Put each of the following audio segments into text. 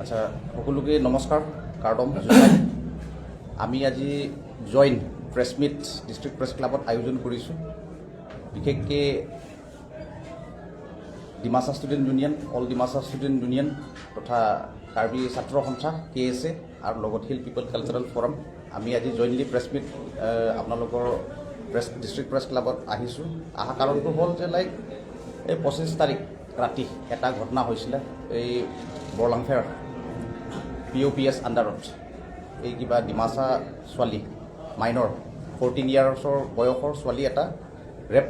আচ্ছা সকলোকে নমস্কাৰ কাৰ্ডম জুলাই আমি আজি joint press meet district press ক্লাবত আয়োজন কৰিছোঁ বিশেষকৈ Dimasa student union all Dimasa student union তথা কাৰ্বি ছাত্ৰ সন্থা KSA আৰু লগত হিল পিপল কালচাৰেল ফৰাম আমি আজি জইণ্টলি প্ৰেছ মিট আপোনালোকৰ ডিষ্ট্ৰিক্ট প্ৰেছ ক্লাবত আহিছোঁ অহা কাৰণটো হ'ল যে লাইক এই 25 তাৰিখ ৰাতি এটা ঘটনা হৈছিলে এই বৰলাংফেৰ POPS আণ্ডাৰত এই কিবা ডিমাচা ছোৱালী মাইনৰ 14 ইয়াৰ্ছৰ বয়সৰ ছোৱালী এটা ৰেপ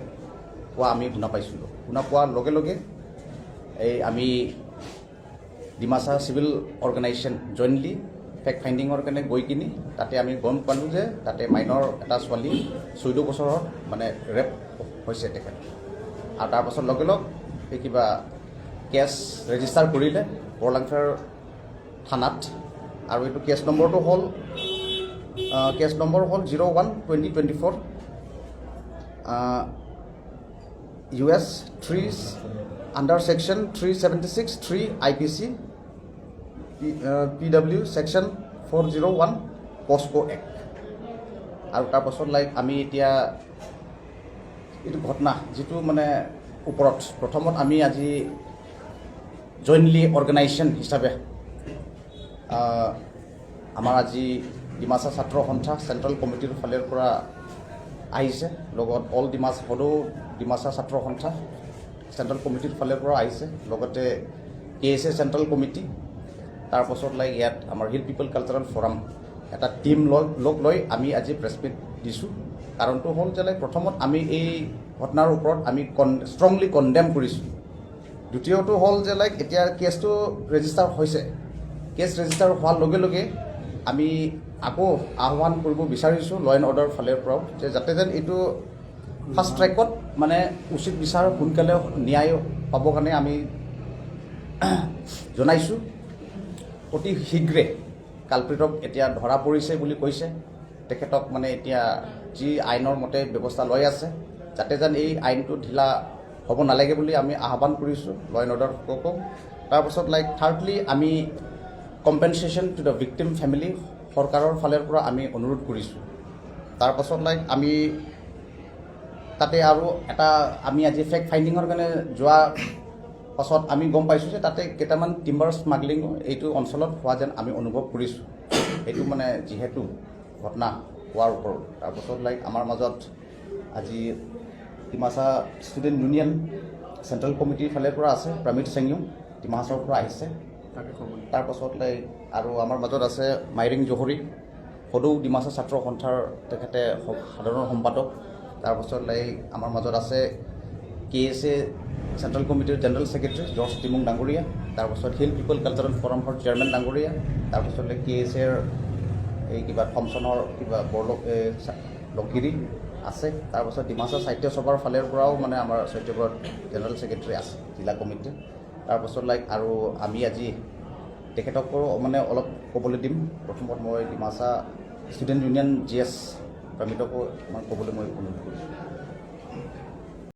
হোৱা আমি শুনা পাইছিলোঁ শুনা পোৱাৰ লগে লগে এই আমি ডিমাচা চিভিল অৰ্গেনাইজেশ্যন জইণ্টলি ফেক্ট ফাইণ্ডিঙৰ কাৰণে গৈ কিনি তাতে আমি গম পালোঁ যে তাতে মাইনৰ এটা ছোৱালী 14 বছৰৰ মানে ৰেপ হৈছে তেখেত আৰু তাৰপাছত লগে লগ এই কিবা কেছ ৰেজিষ্টাৰ কৰিলে বৰলাংফেৰ থানাত আৰু এইটো কেছ নম্বৰটো হ'ল কেছ নম্বৰ হ'ল 01/2024 US 3 under section 376(3) IPC PW section 401 POSCO Act আৰু তাৰপাছত লাইক আমি এতিয়া এইটো ঘটনা যিটো মানে ওপৰত প্ৰথমত আমি আজি জইণ্টলি অৰ্গেনাইজেশ্যন হিচাপে আমাৰ আজি ডিমাচা ছাত্ৰ সন্থা চেণ্ট্ৰেল কমিটিৰ ফালৰ পৰা আহিছে লগত অল ডিমাচা ছাত্ৰ সন্থা চেণ্ট্ৰেল কমিটিৰ ফালৰ পৰা আহিছে লগতে KSA চেণ্ট্ৰেল কমিটি তাৰপাছত লাইক ইয়াত আমাৰ হিল পিপল কালচাৰেল ফৰাম এটা টিম লগ লৈ আমি আজি প্ৰেছ মিট দিছোঁ কাৰণটো হ'ল যে লাইক প্ৰথমত আমি এই ঘটনাৰ ওপৰত আমি ষ্ট্ৰংলি কণ্ডেম কৰিছোঁ দ্বিতীয়টো হ'ল যে লাইক এতিয়া কেছটো ৰেজিষ্টাৰ হৈছে কেছ ৰেজিষ্টাৰ হোৱাৰ লগে লগে আমি আকৌ আহ্বান কৰিব বিচাৰিছোঁ ল' এণ্ড অৰ্ডাৰ ফালৰ পৰাও যে যাতে যেন এইটো ফাষ্ট ট্ৰেকত মানে উচিত বিচাৰ সোনকালে ন্যায় পাবৰ কাৰণে আমি জনাইছোঁ অতি শীঘ্ৰে কালপ্ৰিটক এতিয়া ধৰা পৰিছে বুলি কৈছে তেখেতক মানে এতিয়া যি আইনৰ মতে ব্যৱস্থা লৈ আছে যাতে যেন এই আইনটো ঢিলা হ'ব নালাগে বুলি আমি আহ্বান কৰিছোঁ ল' এণ্ড অৰ্ডাৰ সকলক তাৰপাছত লাইক থাৰ্ডলি আমি compensation to the victim family চৰকাৰৰ ফালৰ পৰা আমি অনুৰোধ কৰিছোঁ তাৰপাছত লাইক আমি তাতে আৰু এটা আমি আজি ফেক্ট ফাইণ্ডিঙৰ কাৰণে যোৱা পাছত আমি গম পাইছোঁ যে তাতে কেইটামান টিম্বাৰ স্মাগলিং এইটো অঞ্চলত হোৱা যেন আমি অনুভৱ কৰিছোঁ এইটো মানে যিহেতু ঘটনা হোৱাৰ ওপৰত তাৰপাছত লাইক আমাৰ মাজত আজি ডিমাচা ষ্টুডেণ্ট ইউনিয়ন চেণ্ট্ৰেল কমিটিৰ ফালৰ পৰা আছে প্ৰমিত চেংয়ুং ডিমাচাৰ পৰা আহিছে তাৰপাছত লাইক আৰু আমাৰ মাজত আছে মাইৰিং জহৰী সদৌ ডিমাচা ছাত্ৰ সন্থাৰ তেখেতে সাধাৰণ সম্পাদক তাৰপাছত লাইক আমাৰ মাজত আছে KSA চেণ্ট্ৰেল কমিটিৰ জেনেৰেল ছেক্ৰেটাৰী জৰ্জ টিমুং ডাঙৰীয়া তাৰপাছত হিল পিপল কালচাৰেল ফৰামৰ চেয়াৰমেন ডাঙৰীয়া তাৰপাছত KSAৰ এই কিবা থমছনৰ কিবা লগগিৰি আছে তাৰপাছত ডিমাচা সাহিত্য সভাৰ ফালৰ পৰাও মানে আমাৰ সত্যব্ৰত জেনেৰেল ছেক্ৰেটাৰী আছে জিলা কমিটি তাৰপাছত লাইক আৰু আমি আজি তেখেতকো মানে অলপ ক'বলৈ দিম প্ৰথমত মই ডিমাচা ষ্টুডেণ্ট ইউনিয়ন GS প্ৰমিতকো ক'বলৈ মই অনুৰোধ কৰিছোঁ